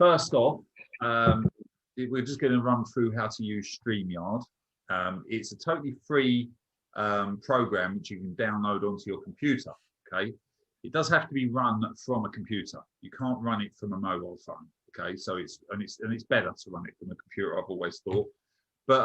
first off, we're just going to run through how to use StreamYard. It's a totally free program which you can download onto your computer. Okay, it does have to be run from a computer. You can't run it from a mobile phone. Okay, so it's better to run it from a computer. I've always thought, but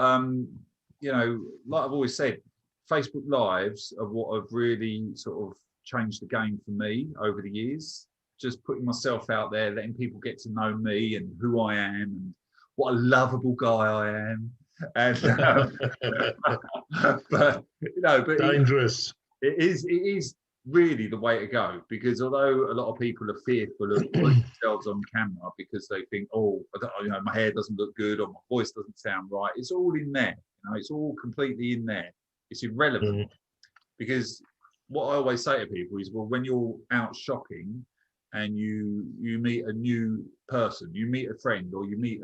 you know, like I've always said, Facebook Lives are what have really sort of changed the game for me over the years. Just putting myself out there, letting people get to know me and who I am and what a lovable guy I am. And but you know, but dangerous. It is really the way to go, because although a lot of people are fearful of putting themselves on camera because they think, oh, you know, my hair doesn't look good or my voice doesn't sound right, it's all in there. You know, it's all completely in there. It's irrelevant. Because what I always say to people is, well, when you're out shopping and you meet a new person, you meet a friend, or you meet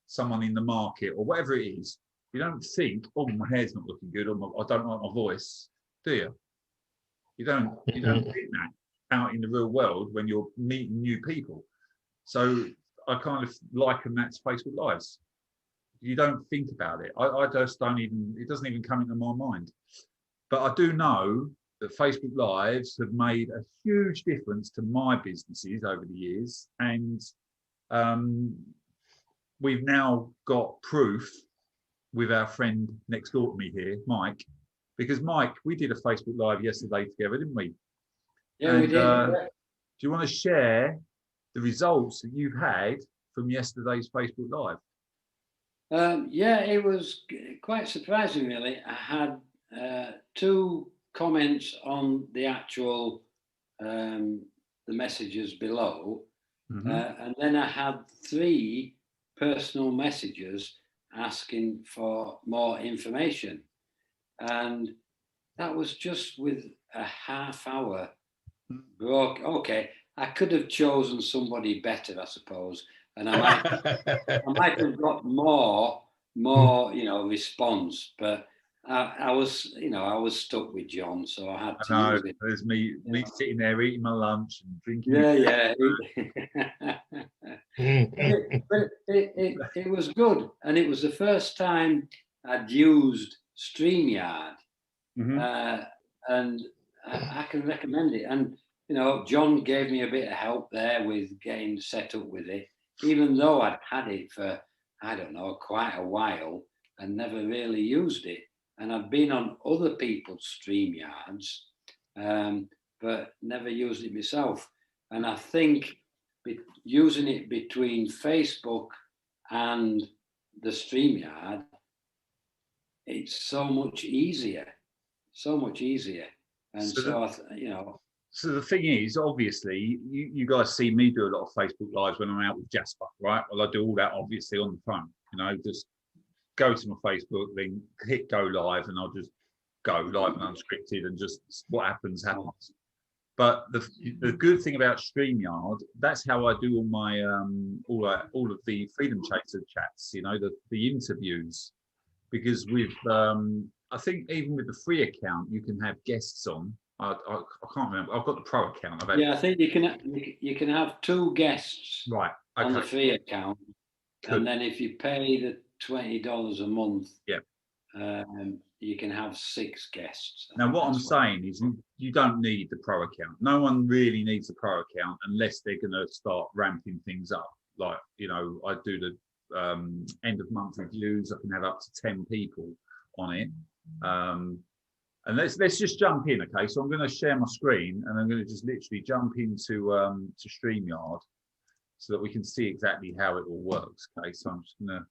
someone in the market or whatever it is, you don't think, oh, my hair's not looking good, or I don't like my voice, do you? You don't think that out in the real world when you're meeting new people. So I kind of liken that to Facebook Lives. You don't think about it. I just don't even, it doesn't even come into my mind. But I do know that Facebook Lives have made a huge difference to my businesses over the years. And we've now got proof with our friend next door to me here, Mike, because Mike, we did a Facebook Live yesterday together, didn't we? Yeah, we did. Do you want to share the results that you've had from yesterday's Facebook Live? Yeah, it was quite surprising, really. I had 2 comments on the actual the messages below, and then I had 3 personal messages asking for more information, and that was just with a half hour. Okay, I could have chosen somebody better, I suppose, and I might have got more, you know, response, but I was stuck with John, so I had to use it. There's me sitting there eating my lunch and drinking. Yeah. But it was good, and it was the first time I'd used StreamYard, and I can recommend it. And you know, John gave me a bit of help there with getting set up with it, even though I'd had it for, I don't know, quite a while and never really used it. And I've been on other people's StreamYards, but never used it myself. And I think using it between Facebook and the StreamYard, it's so much easier. And so you know. So the thing is, obviously, you guys see me do a lot of Facebook Lives when I'm out with Jasper, right? Well, I do all that obviously on the phone. You know, just go to my Facebook, then hit go live, and I'll just go live and unscripted, and just what happens. But the good thing about StreamYard, that's how I do all my all of the Freedom Chaser chats. You know, the interviews, because with I think even with the free account, you can have guests on. I can't remember. I've got the pro account. I think you can have 2 guests on the free account, and then if you pay the $20 a month, you can have 6 guests. Now, what I'm saying is, you don't need the pro account. No one really needs a pro account unless they're going to start ramping things up. Like, you know, I do the end of month reviews. I can have up to 10 people on it. And let's just jump in, okay? So I'm going to share my screen, and I'm going to just literally jump into to StreamYard so that we can see exactly how it all works. Okay, so I'm just going to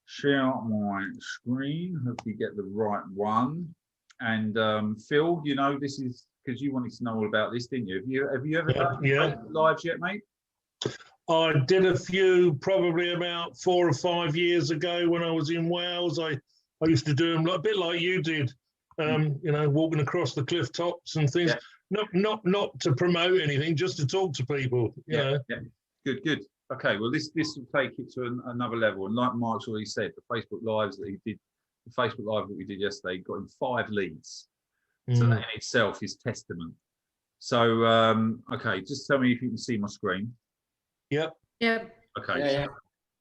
share my screen. Hopefully, get the right one. And Phil, you know, this is because you wanted to know all about this, didn't you? Have you ever done lives yet, mate? I did a few probably about 4 or 5 years ago when I was in Wales. I used to do them a bit like you did. You know, walking across the cliff tops and things. Not to promote anything, just to talk to people. You know. Good. Okay, well, this will take it to another level. And like Mark's already said, the Facebook Lives that he did, the Facebook Live that we did yesterday, got him 5 leads. So that in itself is testament. So, okay, just tell me if you can see my screen. Yep. Yeah. Okay. Yeah, So yeah.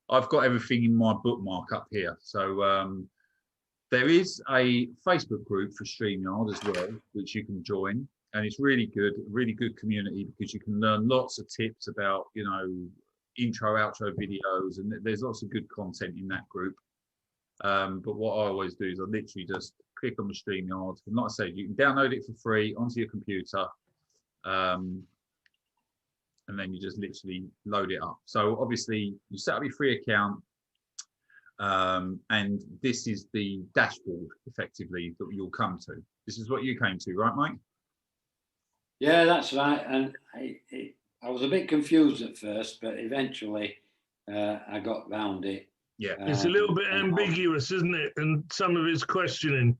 I've got everything in my bookmark up here. So there is a Facebook group for StreamYard as well, which you can join. And it's really good community, because you can learn lots of tips about, you know, intro, outro videos, and there's lots of good content in that group. But what I always do is I literally just click on the StreamYard. And like I said, you can download it for free onto your computer. And then you just literally load it up. So obviously you set up your free account. And this is the dashboard effectively that you'll come to. This is what you came to, right, Mike? Yeah, that's right. And I was a bit confused at first, but eventually I got round it. Yeah. It's a little bit ambiguous, isn't it? And some of it's questioning.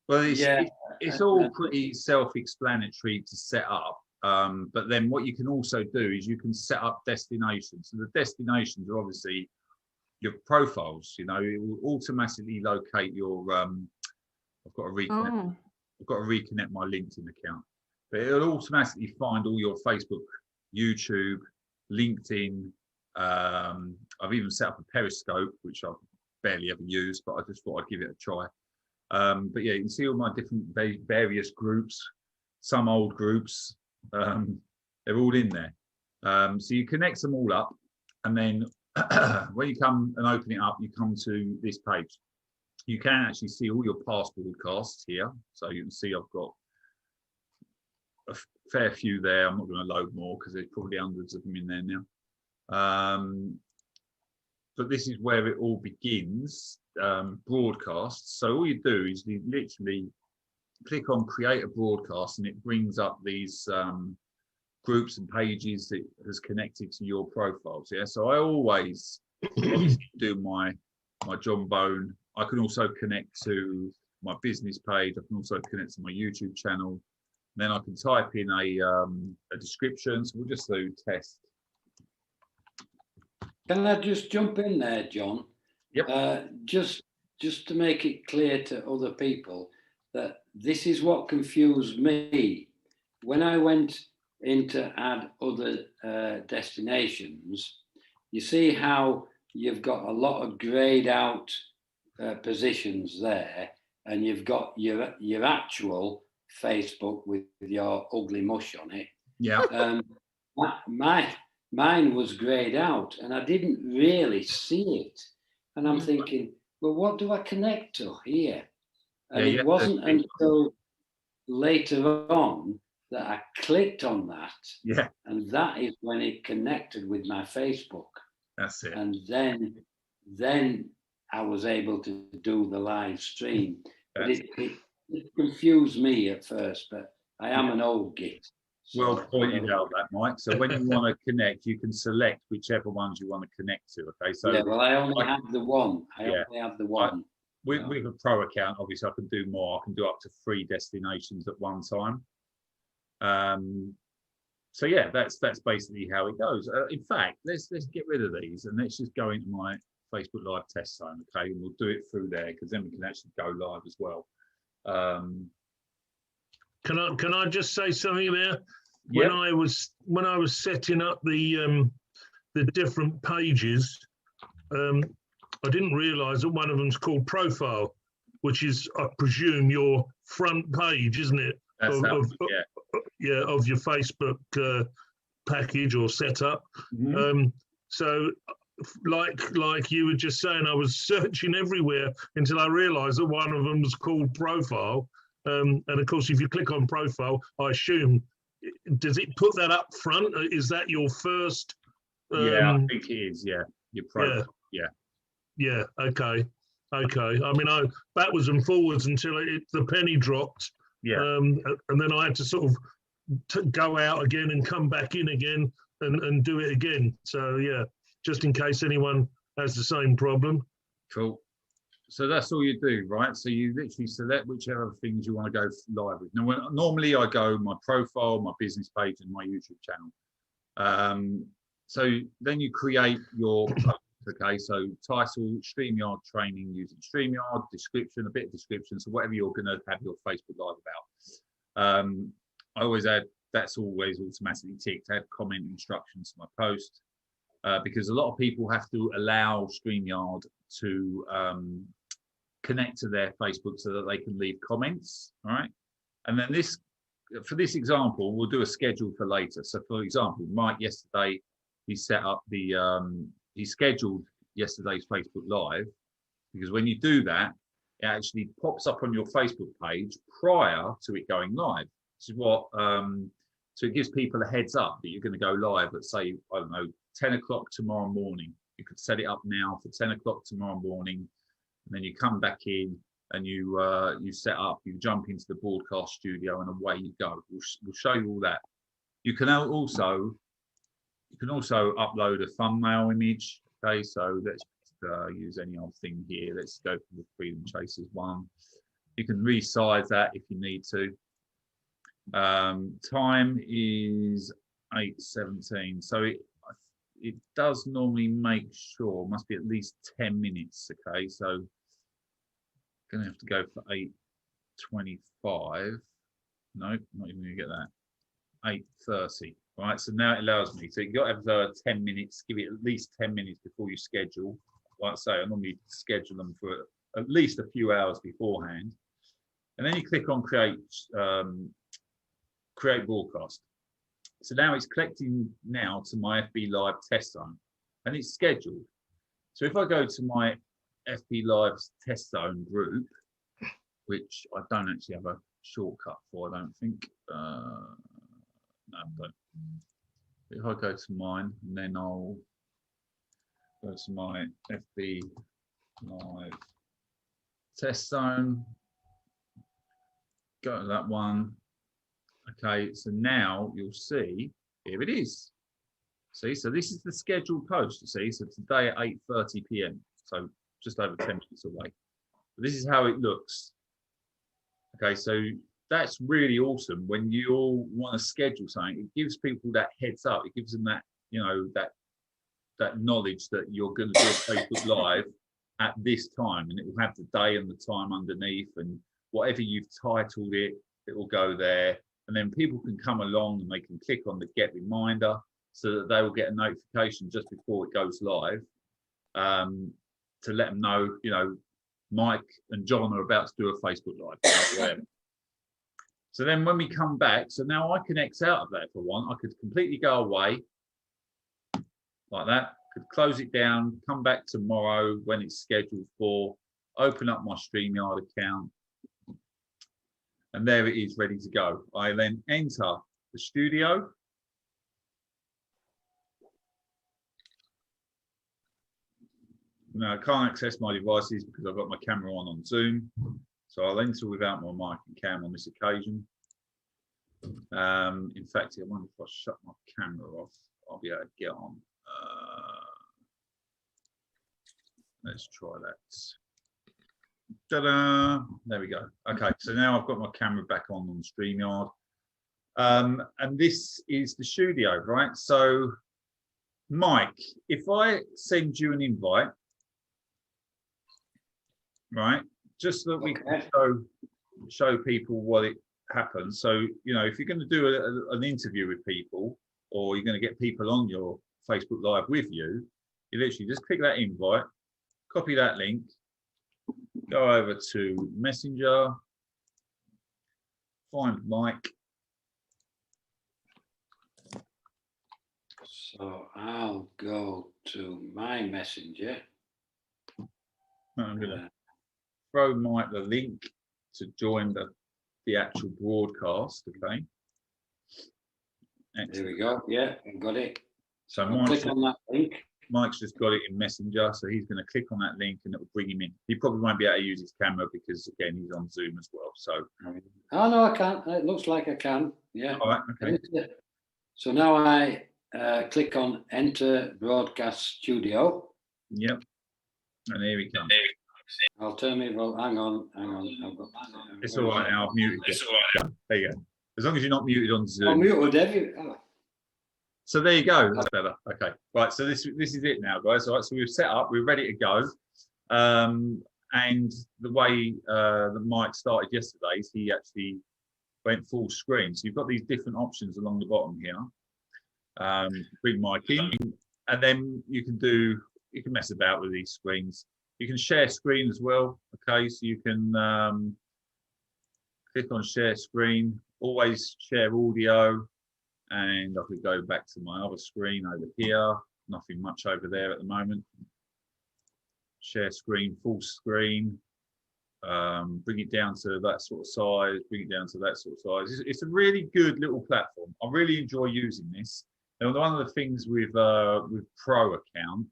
Well, Yeah. it's all pretty self-explanatory to set up. But then what you can also do is you can set up destinations. So the destinations are obviously your profiles. You know, it will automatically locate your. I've got to reconnect. Oh. I've got to reconnect my LinkedIn account, but it'll automatically find all your Facebook, YouTube, LinkedIn. I've even set up a Periscope, which I've barely ever used, but I just thought I'd give it a try. But yeah, you can see all my different various groups, some old groups, they're all in there. So you connect them all up, and then when you come and open it up, you come to this page. You can actually see all your past broadcasts here. So you can see I've got a fair few there. I'm not going to load more because there's probably hundreds of them in there now. But this is where it all begins, broadcasts. So all you do is you literally click on create a broadcast, and it brings up these groups and pages that has connected to your profiles. Yeah, so I always do my John Bone. I can also connect to my business page. I can also connect to my YouTube channel. Then I can type in a description. So we'll just do test. Can I just jump in there, John? Yep. Just to make it clear to other people that this is what confused me. When I went in to add other destinations, you see how you've got a lot of grayed out positions there, and you've got your actual Facebook with your ugly mush on it. Yeah. Mine was grayed out, and I didn't really see it. And I'm thinking, well, what do I connect to here? And it wasn't until later on that I clicked on that. Yeah. And that is when it connected with my Facebook. That's it. And then I was able to do the live stream. But it confused me at first, but I am an old git. So well pointed out that, Mike. So when you want to connect, you can select whichever ones you want to connect to. Okay. So yeah, well, I only have the one. Only have the one. With a pro account, obviously, I can do more. I can do up to 3 destinations at one time. So yeah, that's basically how it goes. In fact, let's get rid of these and let's just go into my Facebook Live test zone, okay? And we'll do it through there because then we can actually go live as well. Can I just say something there? Yep. When I was setting up the different pages, I didn't realise that one of them's called profile, which is, I presume, your front page, isn't it? That's of your Facebook package or setup. Mm-hmm. So, like you were just saying, I was searching everywhere until I realised that one of them was called profile. And of course, if you click on profile, I assume, does it put that up front? Is that your first? Yeah, I think it is. Yeah, your profile. Yeah. Okay. I mean, I backwards and forwards until the penny dropped. Yeah. And then I had to sort of go out again and come back in again and do it again. So yeah, just in case anyone has the same problem. Cool. So that's all you do, right? So you literally select whichever things you want to go live with. Now, normally I go my profile, my business page, and my YouTube channel. So then you create your post, okay? So title, StreamYard training using StreamYard, description, a bit of description. So whatever you're going to have your Facebook Live about. I always add, that's always automatically ticked, add comment instructions to my post. because a lot of people have to allow StreamYard to connect to their Facebook so that they can leave comments. All right. And then for this example, we'll do a schedule for later. So for example, Mike yesterday, he set up he scheduled yesterday's Facebook Live, because when you do that, it actually pops up on your Facebook page prior to it going live. This is what, so it gives people a heads up that you're going to go live at, say, I don't know, 10 o'clock tomorrow morning. You could set it up now for 10 o'clock tomorrow morning, and then you come back in and you set up, you jump into the broadcast studio, and away you go. We'll show you all that. You can also upload a thumbnail image. Okay, so let's use any old thing here. Let's go for the Freedom Chasers one. You can resize that if you need to. Time is 8:17, so it does normally make sure, must be at least 10 minutes. Okay, so gonna have to go for 8:25. No, not even gonna get that. 8:30. Right, so now it allows me. So you've got to have 10 minutes, give it at least 10 minutes before you schedule. Like I say, I normally schedule them for at least a few hours beforehand. And then you click on create broadcast. So now it's collecting now to my FB Live test zone, and it's scheduled. So if I go to my FB Live test zone group, which I don't actually have a shortcut for, I don't think. No, I don't. If I go to mine, and then I'll go to my FB Live test zone, go to that one. Okay, so now you'll see, here it is. See, so this is the scheduled post, you see, so today at 8:30 p.m, so just over 10 minutes away. But this is how it looks. Okay, so that's really awesome when you all want to schedule something. It gives people that heads up. It gives them that, you know, that knowledge that you're going to do a Facebook Live at this time, and it will have the day and the time underneath, and whatever you've titled it, it will go there. And then people can come along and they can click on the get reminder so that they will get a notification just before it goes live, to let them know, you know, Mike and John are about to do a Facebook Live. So then when we come back, so now I can X out of that if I want. I could completely go away like that, could close it down, come back tomorrow when it's scheduled for, open up my StreamYard account, and there it is, ready to go. I then enter the studio. Now I can't access my devices because I've got my camera on Zoom. So I'll enter without my mic and cam on this occasion. In fact, I wonder if I shut my camera off, I'll be able to get on. Let's try that. Ta-da! There we go. Okay, so now I've got my camera back on StreamYard. And this is the studio, right? So, Mike, if I send you an invite, right, just so that we can show people what it happens. So, you know, if you're going to do an interview with people, or you're going to get people on your Facebook Live with you, you literally just click that invite, copy that link, go over to Messenger, find Mike. So I'll go to my Messenger. I'm going to throw Mike the link to join the actual broadcast, okay? Excellent. There we go. Yeah, I've got it. So click on that link. Mike's just got it in Messenger, so he's going to click on that link and it will bring him in. He probably won't be able to use his camera because, again, he's on Zoom as well. So. Oh, no, I can't. It looks like I can. Yeah. All right, okay. So now I click on Enter Broadcast Studio. Yep. And here we come. I'll turn me. Well, hang on. It's all right now. I've muted you. It's all right. There you go. As long as you're not muted on Zoom. I'm muted every. Oh. So there you go. That's better. Okay. Right. So this is it now, guys. All right. So we've set up. We're ready to go. And the way that Mike started yesterday is he actually went full screen. So you've got these different options along the bottom here. Bring Mike in. And then you can mess about with these screens. You can share screen as well. Okay, so you can click on share screen, always share audio, and I could go back to my other screen over here. Nothing much over there at the moment. Share screen, full screen. Bring it down to that sort of size, bring it down to that sort of size. It's a really good little platform. I really enjoy using this. And one of the things with Pro account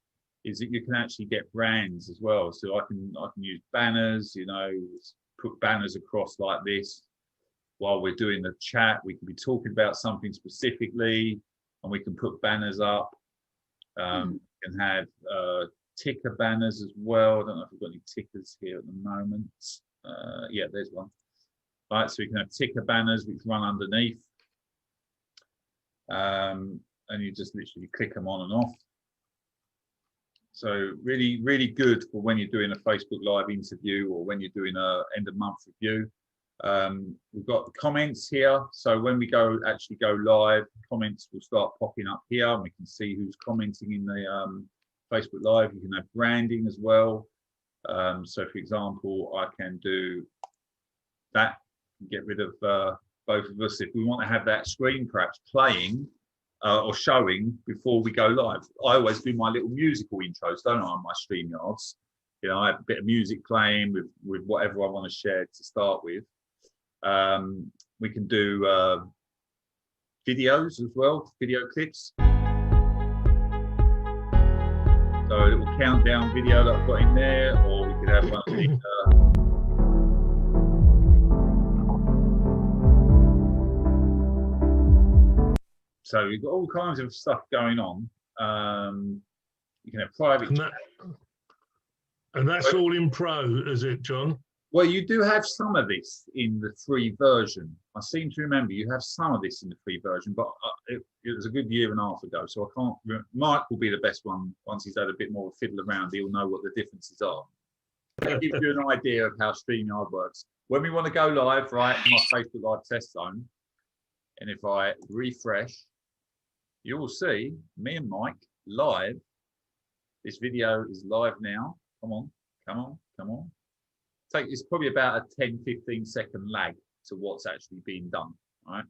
is that you can actually get brands as well. So I can use banners, you know, put banners across like this while we're doing the chat. We can be talking about something specifically, and we can put banners up. We can have ticker banners as well. I don't know if we've got any tickers here at the moment. Yeah, there's one. Right, so we can have ticker banners which run underneath. And you just literally click them on and off. So really, really good for when you're doing a Facebook Live interview or when you're doing a end of month review. We've got the comments here. So when we actually go live, comments will start popping up here and we can see who's commenting in the Facebook Live. You can have branding as well. So for example, I can do that, get rid of both of us. If we want to have that screen perhaps playing or showing before we go live. I always do my little musical intros, don't I, on my StreamYards. You know, I have a bit of music playing with whatever I want to share to start with. We can do videos as well, video clips. So a little countdown video that I've got in there, or we could have one of the so we've got all kinds of stuff going on. You can have private chat. And that's all in Pro, is it, John? Well, you do have some of this in the free version. I seem to remember you have some of this in the free version, but it was a good year and a half ago, so I can't. Mike will be the best one once he's had a bit more fiddle around. He'll know what the differences are. That gives you an idea of how StreamYard works. When we want to go live, right, in my Facebook Live test zone, and if I refresh, you will see me and Mike live. This video is live now. Come on, come on, come on. It's probably about a 10-15 second lag to what's actually being done. All right.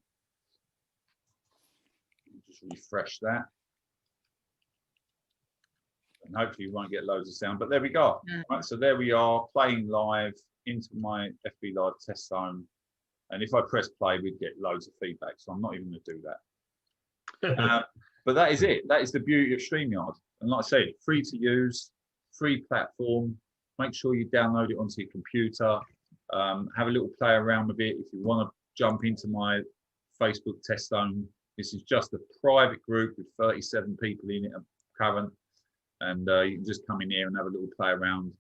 Just refresh that. And hopefully you won't get loads of sound, but there we go. Right, so there we are playing live into my FB Live test zone. And if I press play, we'd get loads of feedback. So I'm not even going to do that. But that is it. That is the beauty of StreamYard. And like I said, free to use, free platform. Make sure you download it onto your computer. Have a little play around with it. If you want to jump into my Facebook test zone, this is just a private group with 37 people in it at current. And you can just come in here and have a little play around.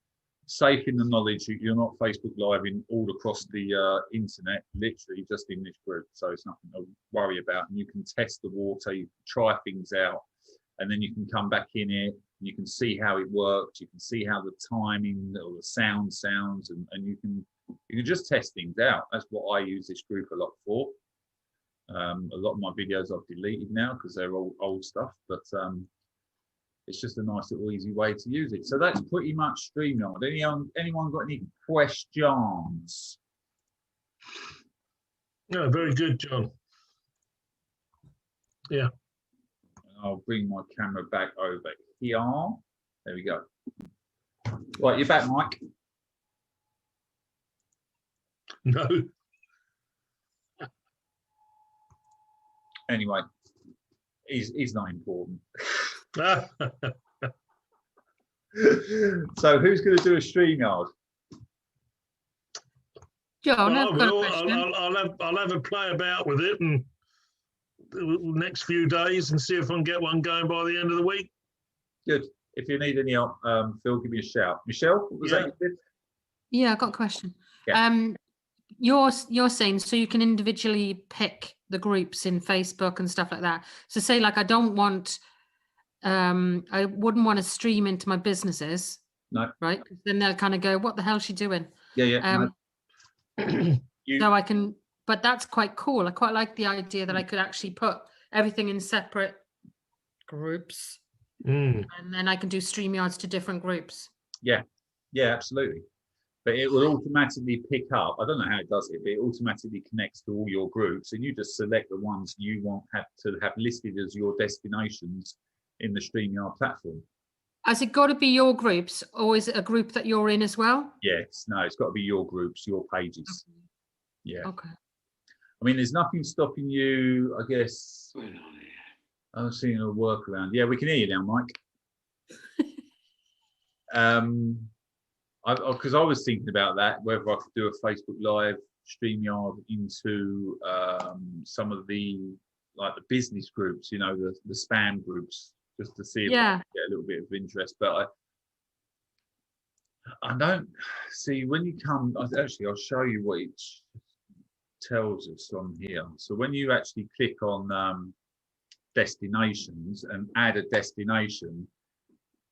Safe in the knowledge that you're not Facebook Living all across the internet, literally just in this group. So it's nothing to worry about. And you can test the water, you can try things out, and then you can come back in here. You can see how it works. You can see how the timing or the sound sounds, and you can just test things out. That's what I use this group a lot for. A lot of my videos I've deleted now because they're all old stuff, but it's just a nice little easy way to use it. So that's pretty much StreamYard. Anyone got any questions? No, very good, John. Yeah. I'll bring my camera back over here. There we go. Right, you're back, Mike. No. Anyway, he's not important. So who's going to do a StreamYard? John, Well, I've got a question. I'll have a play about with it and the next few days and see if I can get one going by the end of the week. Good. If you need any help, Phil, give me a shout. Michelle, what was that you did? Yeah, I've got a question. Yeah. You're saying so you can individually pick the groups in Facebook and stuff like that. So say like I don't want, I wouldn't want to stream into my businesses. No. Right? Then they'll kind of go, what the hell's she doing? Yeah. So I can, but that's quite cool. I quite like the idea that I could actually put everything in separate groups. Mm. and then I can do StreamYards to different groups. Yeah, absolutely. But it will automatically pick up. I don't know how it does it, but it automatically connects to all your groups, and you just select the ones you want to have listed as your destinations in the StreamYard platform. Has it got to be your groups, or is it a group that you're in as well? Yes, no, it's got to be your groups, your pages. Okay. Yeah. Okay. I mean, there's nothing stopping you, I guess. I'm seeing a workaround. Yeah, we can hear you now, Mike. Because I was thinking about that, whether I could do a Facebook Live StreamYard into some of the business groups, you know, the spam groups, just to see if I can get a little bit of interest. But I don't see when you come. Actually, I'll show you what it tells us on here. So when you actually click on destinations and add a destination,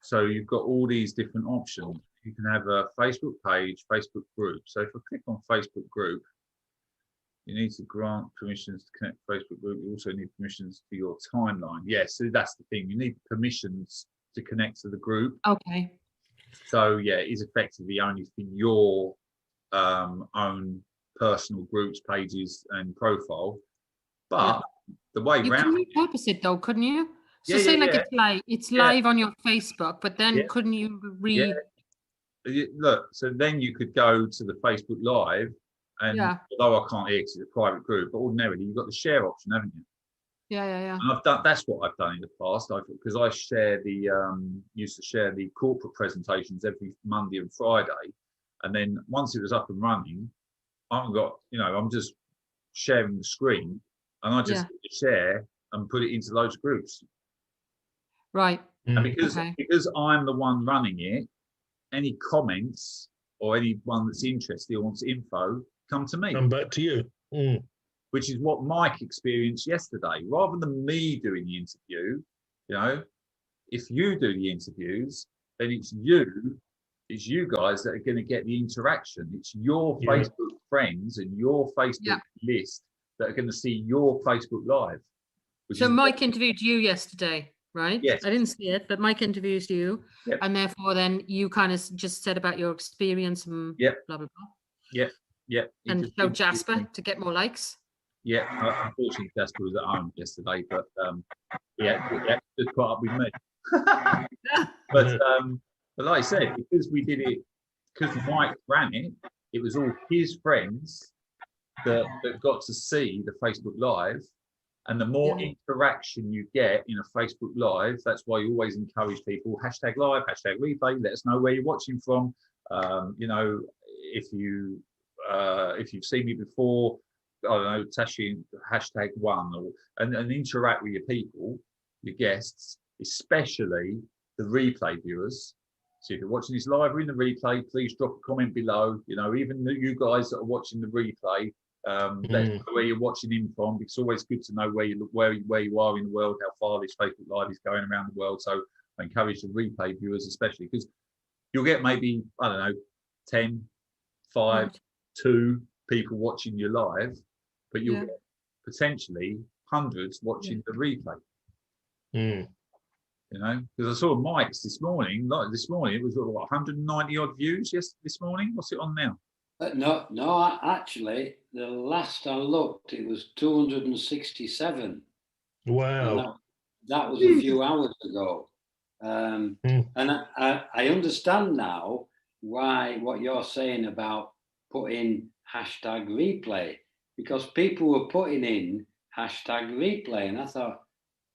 so you've got all these different options. You can have a Facebook page, Facebook group. So if I click on Facebook group, you need to grant permissions to connect Facebook group. You also need permissions to your timeline. Yes, so that's the thing. You need permissions to connect to the group. Okay. So yeah, it is effectively only for your own personal groups, pages, and profile. But the way You round, can repurpose it though, couldn't you? So Yeah, say yeah, like yeah. it's live on your Facebook, but then couldn't you look, so then you could go to the Facebook Live, and although I can't hear because it's a private group, but ordinarily you've got the share option, haven't you? Yeah. And that's what I've done in the past. Because I share used to share the corporate presentations every Monday and Friday, and then once it was up and running, I'm just sharing the screen, and I just share and put it into those groups. Right. And because I'm the one running it, any comments or anyone that's interested or wants info come to me. Come back to you. Mm. Which is what Mike experienced yesterday. Rather than me doing the interview, you know, if you do the interviews, then it's you guys that are going to get the interaction. It's your Facebook friends and your Facebook list that are going to see your Facebook Live. So Mike interviewed you yesterday, right? Yes. I didn't see it, but Mike interviews you. Yep. And therefore then you kind of just said about your experience and blah, blah, blah. Yeah. And show Jasper to get more likes. Yeah, unfortunately Jasper was at home yesterday, but just caught up with me. But like I said, because we did it, because Mike ran it, it was all his friends that got to see the Facebook Live. And the more interaction you get in a Facebook Live, that's why you always encourage people, #live, #replay, let us know where you're watching from. You know, if you've seen me before, I don't know, Tashi #1 and interact with your people, your guests, especially the replay viewers. So if you're watching this live or in the replay, please drop a comment below. You know, even you guys that are watching the replay, let us know where you're watching in from. It's always good to know where you are in the world, how far this Facebook Live is going around the world. So I encourage the replay viewers, especially because you'll get maybe, I don't know, 10, 5, 2 people watching your live, but you'll get potentially hundreds watching the replay. You know, because I saw Mike's this morning. Like this morning, it was what, 190 odd views. Yes, this morning. What's it on now? No. Actually, the last I looked, it was 267. Wow. That was a few hours ago. And I understand now why what you're saying about putting #replay, because people were putting in #replay, and I thought,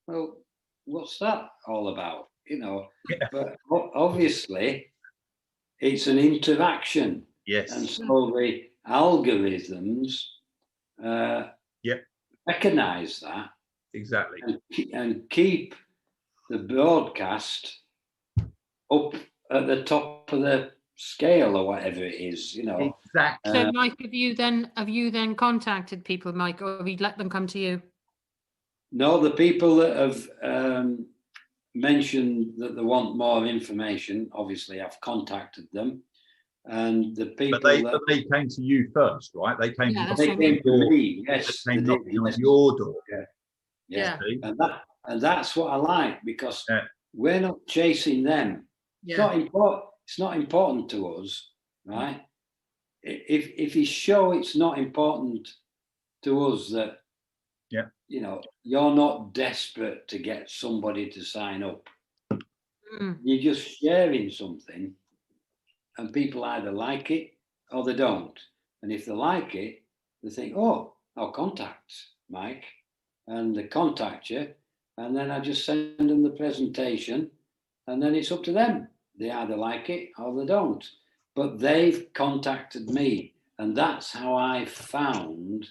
well, what's that all about? You know, but obviously it's an interaction. Yes. And so the algorithms recognize that. Exactly. And keep the broadcast up at the top of the scale or whatever it is, you know. Exactly. So Mike, have you then contacted people, Mike, or have you let them come to you? No, the people that have mentioned that they want more information, obviously I've contacted them. And the people but they came to you first, right? They came to me. Yes, they came knocking on your door. Yeah. And that's what I like, because we're not chasing them. It's Yeah. not important. It's not important to us, right? If you show it's not important to us that, Yeah. you know, you're not desperate to get somebody to sign up. Mm. You're just sharing something, and people either like it or they don't. And if they like it, they think, oh, I'll contact Mike, and they contact you, and then I just send them the presentation, and then it's up to them. They either like it or they don't. But they've contacted me, and that's how I found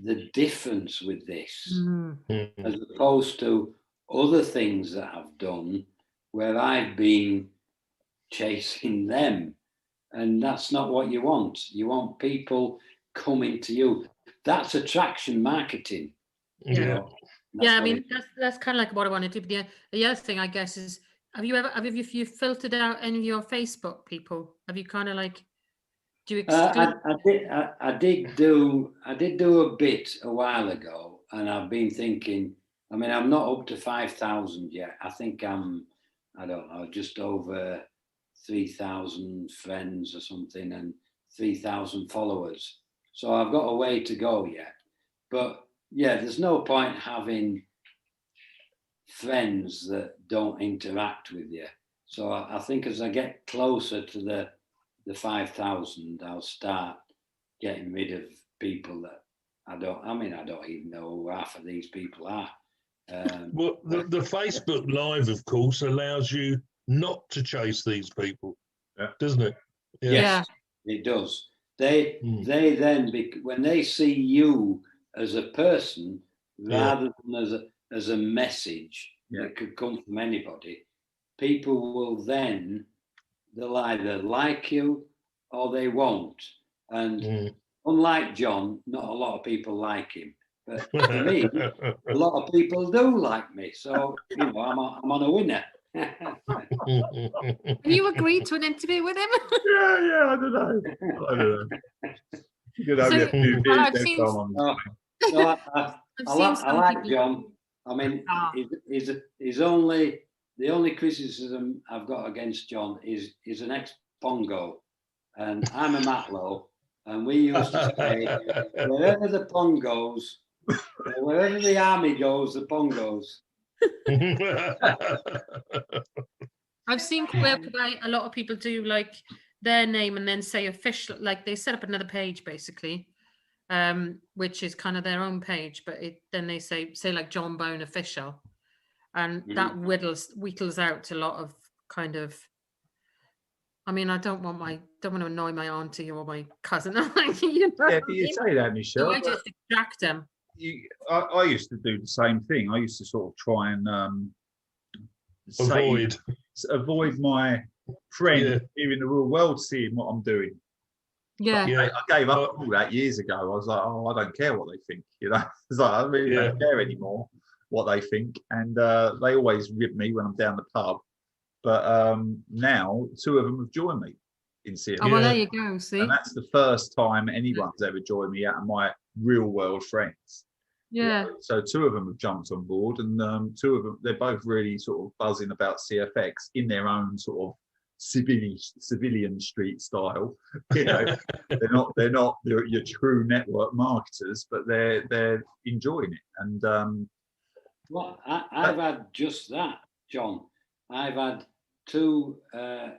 the difference with this, Mm. as opposed to other things that I've done where I've been chasing them. And that's not what you want. You want people coming to you. That's attraction marketing. you Yeah. know. That's Yeah, I what mean it- that's kind of like what I want to do. But the other thing I guess is, have you filtered out any of your Facebook people? Have you kind of like, do you exclude? I did do a bit a while ago, and I've been thinking. I mean, I'm not up to 5,000 yet. I think I don't know, just over 3,000 friends or something, and 3,000 followers. So I've got a way to go yet. But yeah, there's no point having friends that don't interact with you. So I think as I get closer to the 5,000, I'll start getting rid of people that I don't even know who half of these people are. Well, the Facebook Live, of course, allows you not to chase these people, doesn't it? Yes, it does. They then, when they see you as a person rather than as a message that could come from anybody, people will they'll either like you or they won't. And unlike John, not a lot of people like him. But for me, a lot of people do like me. So, I'm on a winner. Have you agreed to an interview with him? Yeah, I don't know. You know, So, we have to do well, this I've next seen- time on the No, I like people- John. I mean, he's only the only criticism I've got against John is he's an ex-Pongo, and I'm a Matlow, and we used to say wherever the pond goes, wherever the army goes, the pond goes. I've seen whereby a lot of people do like their name and then say official, like they set up another page basically, which is kind of their own page, but then they say like John Bone official, and that whittles out a lot of kind of. I mean, I don't want to annoy my auntie or my cousin. Yeah, but you say that, Michelle. So I just extract them. I used to do the same thing. I used to sort of try and avoid my friend here in the real world seeing what I'm doing. Yeah. I gave up all that years ago. I was like, I don't care what they think. It's like I really don't care anymore what they think. And they always rib me when I'm down the pub. But now 2 of them have joined me in CFX. Oh, well, there you go. See, and that's the first time anyone's ever joined me out of my real world friends. Yeah. So 2 of them have jumped on board, and 2 of them, they're both really sort of buzzing about CFX in their own sort of civilian street style. They're not your true network marketers, but they're enjoying it. And well, I've had just that, John. I've had 2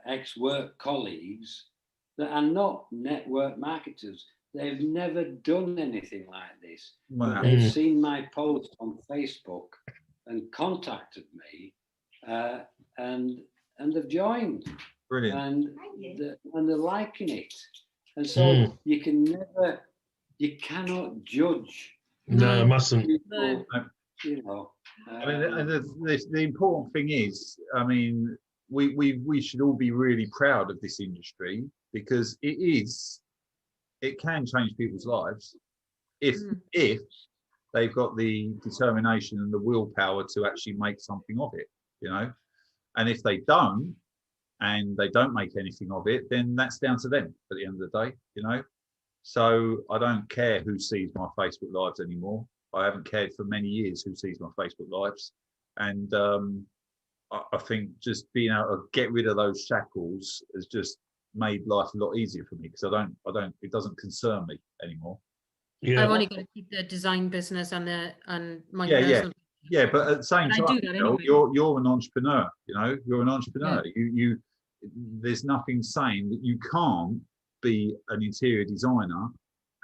ex-work colleagues that are not network marketers. They've never done anything like this. Wow. They've seen my post on Facebook and contacted me, and they've joined. Brilliant. And they're liking it. And so you cannot judge. No, mustn't. People, I mean, the important thing is, I mean, we should all be really proud of this industry, because it can change people's lives if they've got the determination and the willpower to actually make something of it, and if they don't, and they don't make anything of it, then that's down to them at the end of the day, So I don't care who sees my Facebook lives anymore. I haven't cared for many years who sees my Facebook lives, and I think just being able to get rid of those shackles has just made life a lot easier for me, because it doesn't concern me anymore. Yeah. I've only got to keep the design business and my Yeah, personal. Yeah, but at the same But I time, do that Phil, anyway. you're an entrepreneur. You know, you're an entrepreneur. You there's nothing saying that you can't be an interior designer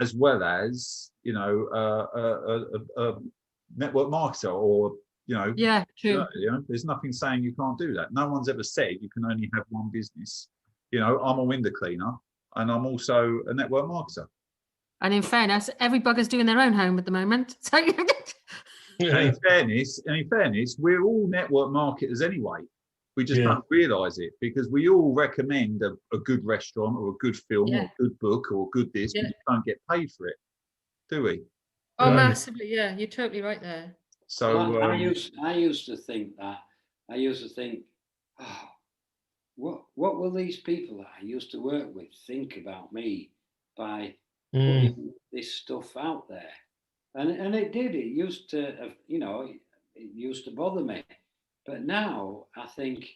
as well as, you know, a network marketer, or, you know, Yeah, true. you know, there's nothing saying you can't do that. No one's ever said you can only have one business. You know, I'm a window cleaner and I'm also a network marketer. And in fairness, every bugger's doing their own home at the moment. So And in fairness, we're all network marketers anyway. We just don't realise it, because we all recommend a good restaurant or a good film or a good book or a good this. We just don't get paid for it, do we? Oh, massively, yeah. You're totally right there. So well, I used to think that. I used to think, oh, what will these people that I used to work with think about me by putting this stuff out there? And it did. It used to, you know, it used to bother me. But now I think,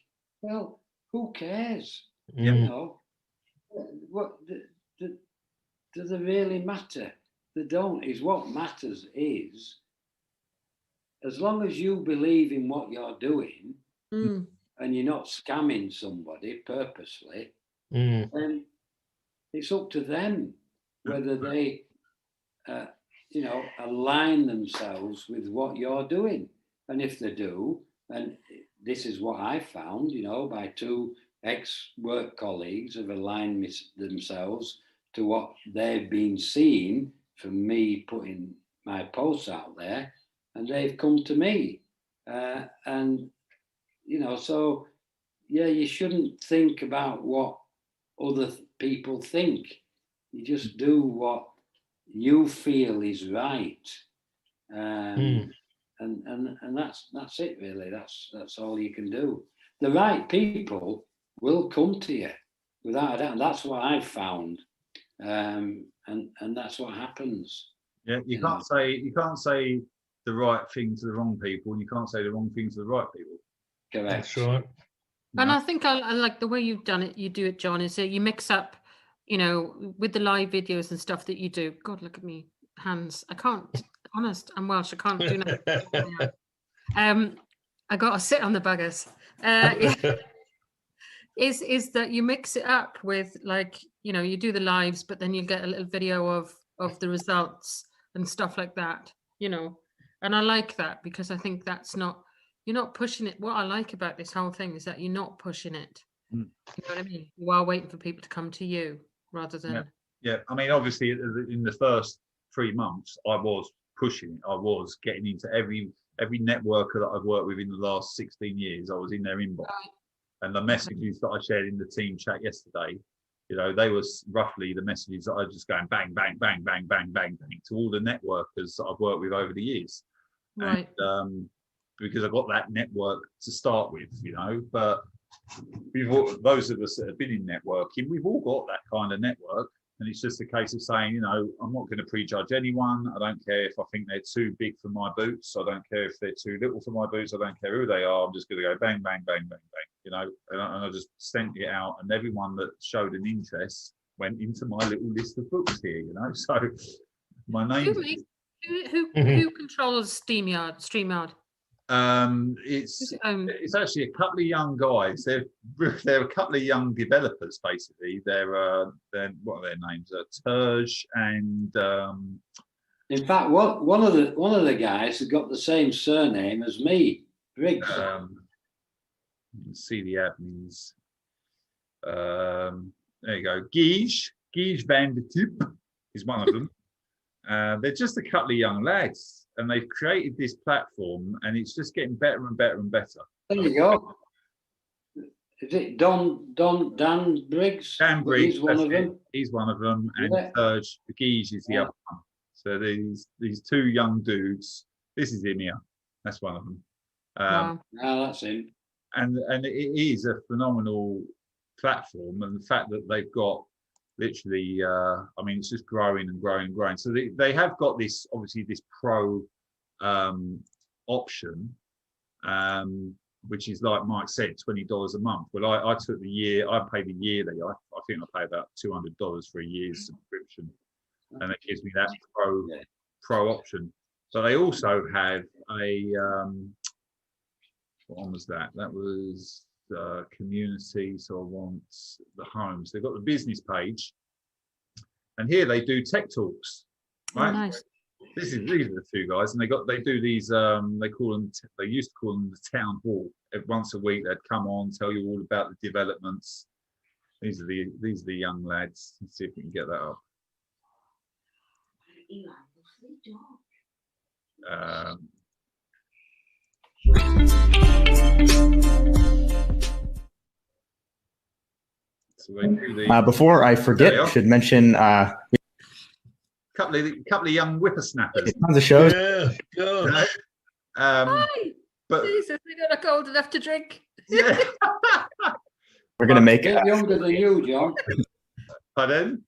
well, who cares? You know, what does it really matter? They don't. Is what matters is, as long as you believe in what you're doing and you're not scamming somebody purposely, then it's up to them whether they, you know, align themselves with what you're doing. And if they do, and this is what I found, you know, by two ex-work colleagues have aligned themselves to what they've been seeing from me putting my posts out there, and they've come to me. And, you know, so, yeah, you shouldn't think about what other people think. You just do what you feel is right. And that's it, really. That's all you can do. The right people will come to you without a doubt. And that's what I've found. And that's what happens. Yeah, you can't say the right thing to the wrong people, and you can't say the wrong thing to the right people. Correct. That's right. And I think I like the way you've done it. You do it, John, is that you mix up, you know, with the live videos and stuff that you do. God, look at me, hands. I can't. Honest, I'm Welsh. I can't do nothing. I got to sit on the buggers. Is that you mix it up with, like, you know, you do the lives, but then you get a little video of the results and stuff like that, you know. And I like that, because I think that's not, you're not pushing it. What I like about this whole thing is that you're not pushing it. You know what I mean? You are waiting for people to come to you rather than. Yeah. I mean, obviously, in the first 3 months, I was pushing it. I was getting into every networker that I've worked with in the last 16 years. I was in their inbox. And the messages that I shared in the team chat yesterday, you know, they were roughly the messages that I was just going bang, bang, bang, bang, bang, bang, bang to all the networkers that I've worked with over the years. Right. And, because I got that network to start with, you know, but those of us that have been in networking, we've all got that kind of network. And it's just a case of saying, you know, I'm not going to prejudge anyone. I don't care if I think they're too big for my boots. I don't care if they're too little for my boots. I don't care who they are. I'm just going to go bang, bang, bang, bang, bang, you know, and I just sent it out. And everyone that showed an interest went into my little list of books here, you know. So my name. Who controls StreamYard? It's actually a couple of young guys. They're a couple of young developers, basically. They're what are their names? Terj and in fact, one of the guys has got the same surname as me, Briggs. See the admins. There you go. Guige van de Tip is one of them. They're just a couple of young lads. And they've created this platform, and it's just getting better and better and better. There you go. Is it Dan Briggs? Dan Briggs, he's one of them. He's one of them, and Serge Guige is the other one. So these two young dudes. This is him here. That's one of them. Wow. No, that's him. And it is a phenomenal platform, and the fact that they've got literally, I mean, it's just growing and growing and growing. So they have got this, obviously, this pro option, which is like Mike said, $20 a month. Well, I took the year, I paid a yearly. I think I pay about $200 for a year's subscription, and it gives me that pro option. But they also have a what one was that? That was community. So I want the homes. They've got the business page, and here they do tech talks. Right? Oh, nice. These are the two guys, and they do these. They used to call them the town hall. Once a week, they'd come on, tell you all about the developments. These are the young lads. Let's see if we can get that up. So they do the, before I forget, I should mention couple of young whippersnappers. tons of shows. Yeah, God. Hi. But Jesus, they don't look old enough to drink. yeah. We're gonna make A bit younger than you, John. Pardon?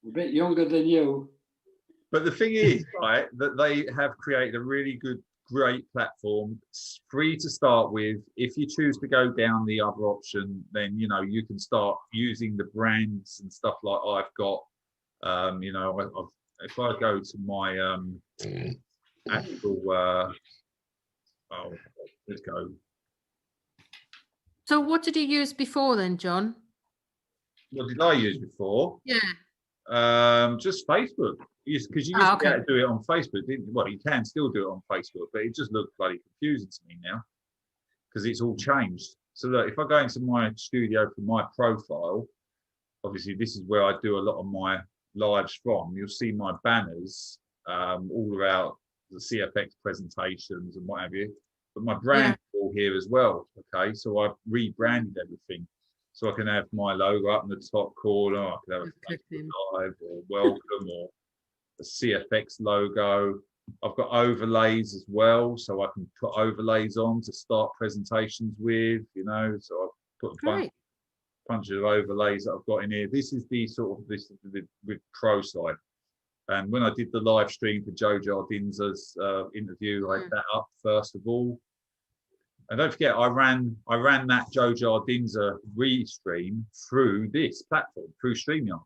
A bit younger than you. But the thing is, right, that they have created a really great platform. It's free to start with. If you choose to go down the other option, then you can start using the brands and stuff like I've got. If I go to my actual, let's go. So what did you use before then, John? What did I use before? Yeah. Just Facebook. Because you used to be able to do it on Facebook, didn't you? Well, you can still do it on Facebook, but it just looks bloody confusing to me now because it's all changed. So look, if I go into my studio for my profile, obviously this is where I do a lot of my lives from. You'll see my banners all around the CFX presentations and what have you. But my brand is all here as well. Okay, so I've rebranded everything. So I can have my logo up in the top corner. I can have a Facebook Live or welcome or a CFX logo. I've got overlays as well, so I can put overlays on to start presentations with. So I've put a bunch of overlays that I've got in here. This is the with pro side. And when I did the live stream for Joe Jardinza's interview, I had that up first of all. And don't forget, I ran that Joe Jardinza restream through this platform, through StreamYard.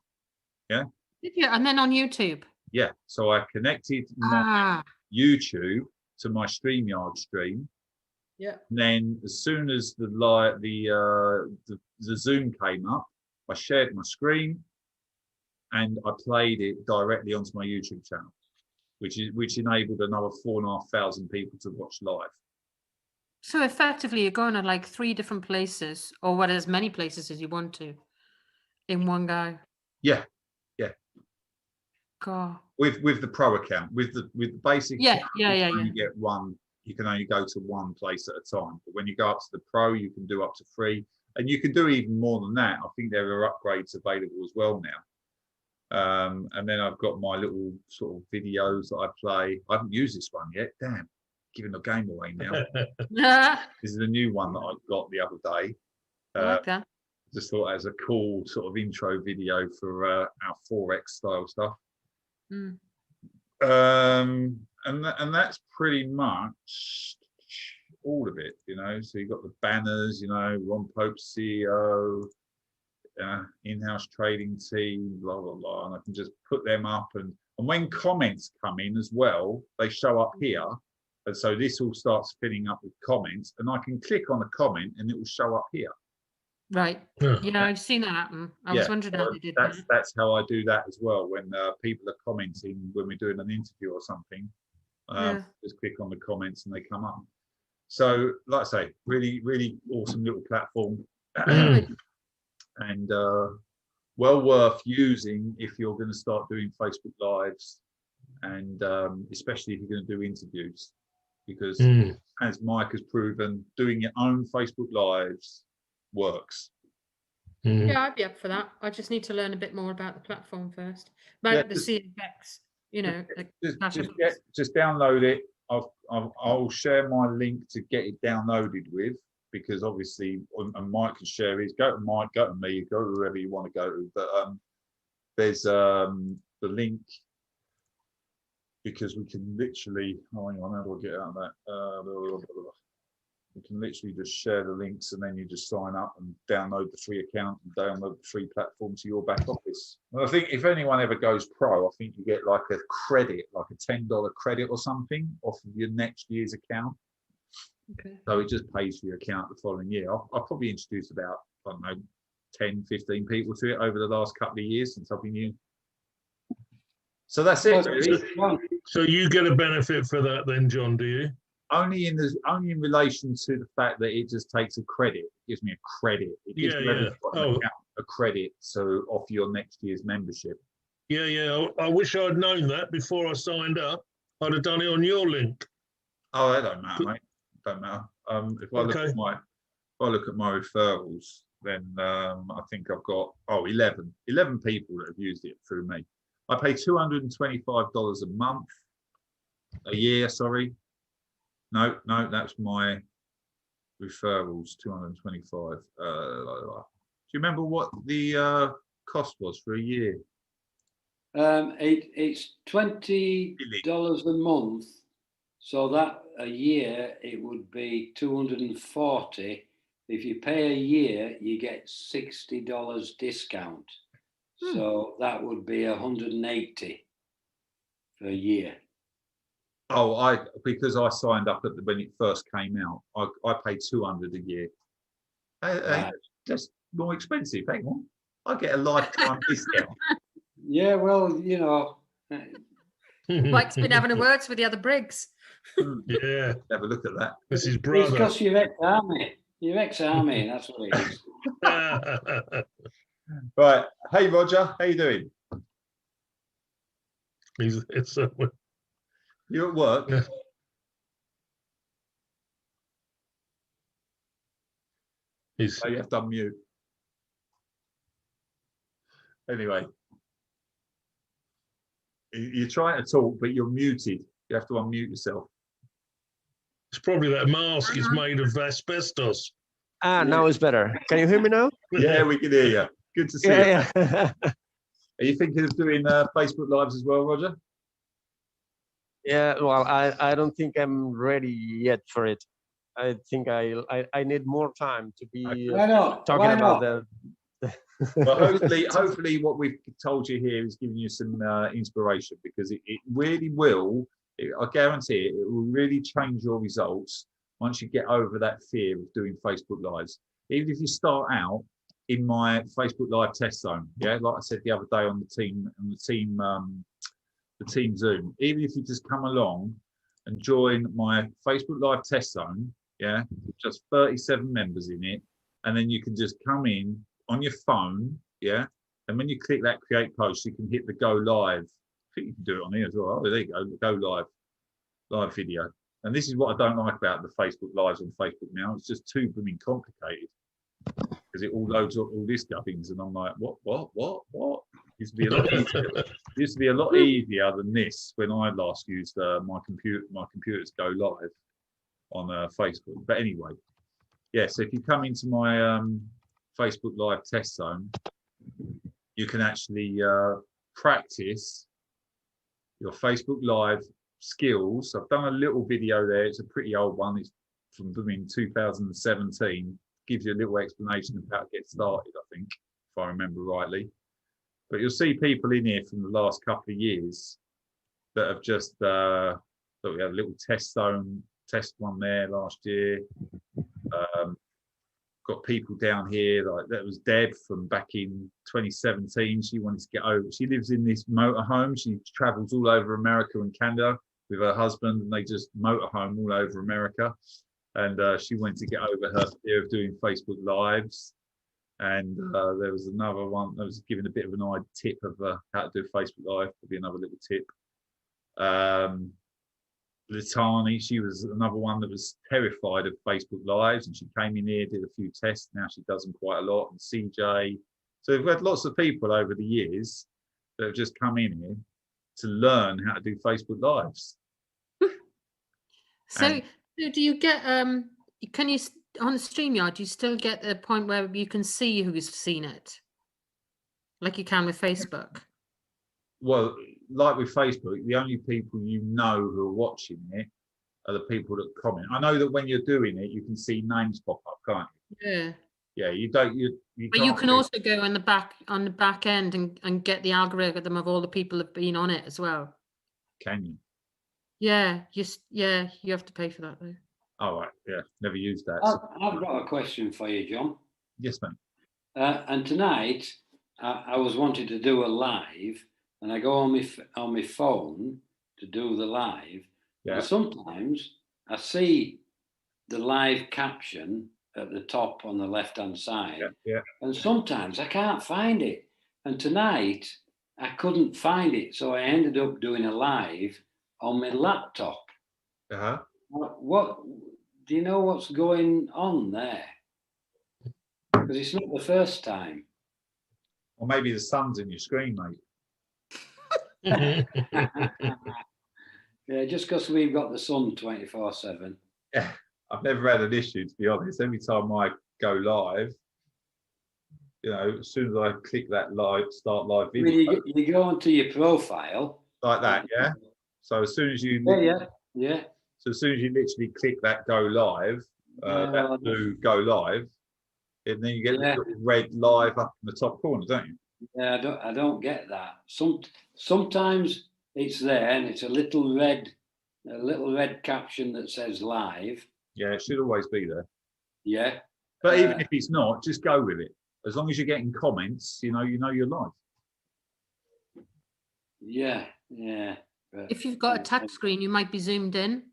Yeah. Did you? And then on YouTube. Yeah. So I connected my YouTube to my StreamYard stream. Yeah. And then as soon as the Zoom came up, I shared my screen and I played it directly onto my YouTube channel, which enabled another 4,500 people to watch live. So effectively, you're going to like 3 different places, or as many places as you want to, in one go. Yeah. God. With the pro account, with the basic. Yeah. You get one. You can only go to one place at a time. But when you go up to the pro, you can do up to 3, and you can do even more than that. I think there are upgrades available as well now. And then I've got my little sort of videos that I play. I haven't used this one yet. Damn, giving the game away now. This is a new one that I got the other day. I like that. Just thought as a cool sort of intro video for our Forex style stuff. Mm. And that's pretty much all of it, So you've got the banners, Ron Pope CEO, in-house trading team, blah blah blah, and I can just put them up, and when comments come in as well, they show up here, and so this all starts filling up with comments, and I can click on a comment and it will show up here. Right. Yeah, I've seen that happen. I was wondering how they did that. That's how I do that as well. When people are commenting when we're doing an interview or something, just click on the comments and they come up. So, like I say, really, really awesome little platform, and well worth using if you're going to start doing Facebook Lives, and especially if you're going to do interviews, because as Mike has proven, doing your own Facebook Lives works. Yeah, I'd be up for that. I just need to learn a bit more about the platform first, about the CFX. Just download it. I'll share my link to get it downloaded with, because obviously, and Mike can share his. Go to Mike, go to me, go wherever you want to go to. But there's the link, because we can literally. Oh, hang on, how do I get out of that? We can literally just share the links, and then you just sign up and download the free account and download the free platform to your back office. And I think if anyone ever goes pro, I think you get like a credit, like a $10 credit or something off of your next year's account. Okay. So it just pays for your account the following year. I've probably introduced about, I don't know, 10, 15 people to it over the last couple of years since I've been new. So that's it, really. So you get a benefit for that then, John, do you? Only in relation to the fact that it just takes a credit. It gives me a credit. It gives whoever's got an account a credit, so off your next year's membership. Yeah. I wish I'd known that before I signed up. I'd have done it on your link. Oh, that don't matter, mate. Don't matter. If I look at my referrals, then I think I've got 11 people that have used it through me. I pay $225 a year. Sorry. No, that's my referrals. 225. Do you remember what the cost was for a year? It's $20 a month, so that a year it would be 240. If you pay a year, you get $60 discount. So that would be 180 for a year. Oh, because I signed up when it first came out. I paid $200 a year. That's more expensive. Hang on, I get a lifetime discount. Yeah, well, you know. Mike's been having a words with the other Briggs. Yeah, have a look at that. This is brother. It's because you're ex-army. You're ex-army, that's what it is. Right. Hey, Roger. How you doing? You're at work. Yeah. Oh, you have to unmute. Anyway, you're trying to talk, but you're muted. You have to unmute yourself. It's probably that mask is made of asbestos. Now it's better. Can you hear me now? Yeah, we can hear you. Good to see you. Yeah. Are you thinking of doing Facebook Lives as well, Roger? Yeah, well, I don't think I'm ready yet for it. I think I need more time to be talking about the. Well, hopefully what we've told you here is giving you some inspiration, because it really will, I guarantee it will really change your results once you get over that fear of doing Facebook Lives. Even if you start out in my Facebook Live test zone, yeah, like I said the other day on the team Zoom, even if you just come along and join my Facebook Live test zone, yeah, just 37 members in it, and then you can just come on your phone, yeah, and when you click that create post, you can hit the go live. I think you can do it on here as well. Oh, there you go, the go live video. And this is what I don't like about the Facebook Lives on Facebook now. It's just too blooming complicated, because it all loads up all this gubbins, and I'm like, what? Used to be a lot easier. Used to be a lot easier than this when I last used my computer to go live on Facebook. But anyway, yeah. So if you come into my Facebook Live test zone, you can actually practice your Facebook Live skills. I've done a little video there. It's a pretty old one. It's from 2017. Gives you a little explanation of how to get started, I think, if I remember rightly. But you'll see people in here from the last couple of years that have just, we had a little test one there last year. Got people down here, like that was Deb from back in 2017. She wanted to get over. She lives in this motorhome. She travels all over America and Canada with her husband, and they just motorhome all over America. And she wanted to get over her fear of doing Facebook Lives. And there was another one that was giving a bit of an odd tip of how to do a Facebook Live. Probably another little tip. Litani, she was another one that was terrified of Facebook Lives, and she came in here, did a few tests. Now she does them quite a lot. And CJ. So we've had lots of people over the years that have just come in here to learn how to do Facebook Lives. So do you get, can you, on StreamYard, do you still get the point where you can see who's seen it? Like you can with Facebook? Well, like with Facebook, the only people you know who are watching it are the people that comment. I know that when you're doing it, you can see names pop up, can't you? Yeah. Yeah, you don't. But you can also go on the back end and get the algorithm of all the people that have been on it as well. Can you? Yeah, you have to pay for that though. Oh, right. Yeah, never used that. I've got a question for you, John. Yes, ma'am. And tonight, I was wanting to do a live, and I go on my phone to do the live. Yeah. And sometimes I see the live caption at the top on the left-hand side. Yeah. And sometimes I can't find it. And tonight, I couldn't find it, so I ended up doing a live on my laptop. Uh-huh. What do you know what's going on there? Because it's not the first time. Or maybe the sun's in your screen, mate. Yeah, just because we've got the sun 24/7. Yeah, I've never had an issue, to be honest. Every time I go live, you know, as soon as I click that start live video, I mean, you go onto your profile like that, yeah. So as soon as you, yeah. So as soon as you literally click that go live, that blue go live, and then you get the little red live up in the top corner, don't you? Yeah, I don't get that. Sometimes it's there and it's a little red caption that says live. Yeah, it should always be there. Yeah. But even if it's not, just go with it. As long as you're getting comments, you know you're live. Yeah. But if you've got a touch screen, you might be zoomed in.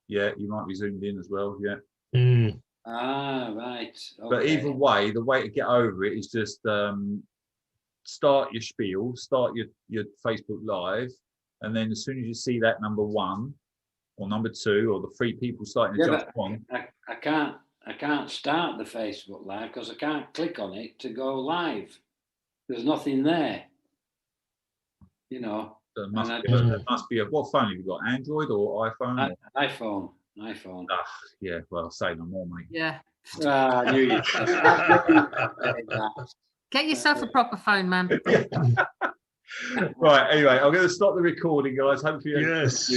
Yeah, you might be zoomed in as well. Yeah. Mm. Ah, right. Okay. But either way, the way to get over it is just start your spiel, start your Facebook Live, and then as soon as you see that number 1 or number 2 or the 3 people starting to jump on, I can't start the Facebook Live because I can't click on it to go live. There's nothing there. You know. there must be a what phone have you got? Android or iPhone? iPhone. Yeah. Well, say no more, mate. Yeah. I knew you. Get yourself a proper phone, man. Right. Anyway, I'm going to stop the recording, guys. Hopefully, Yes.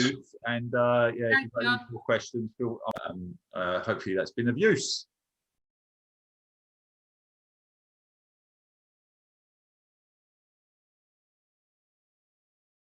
and if you've got any more questions, hopefully that's been of use.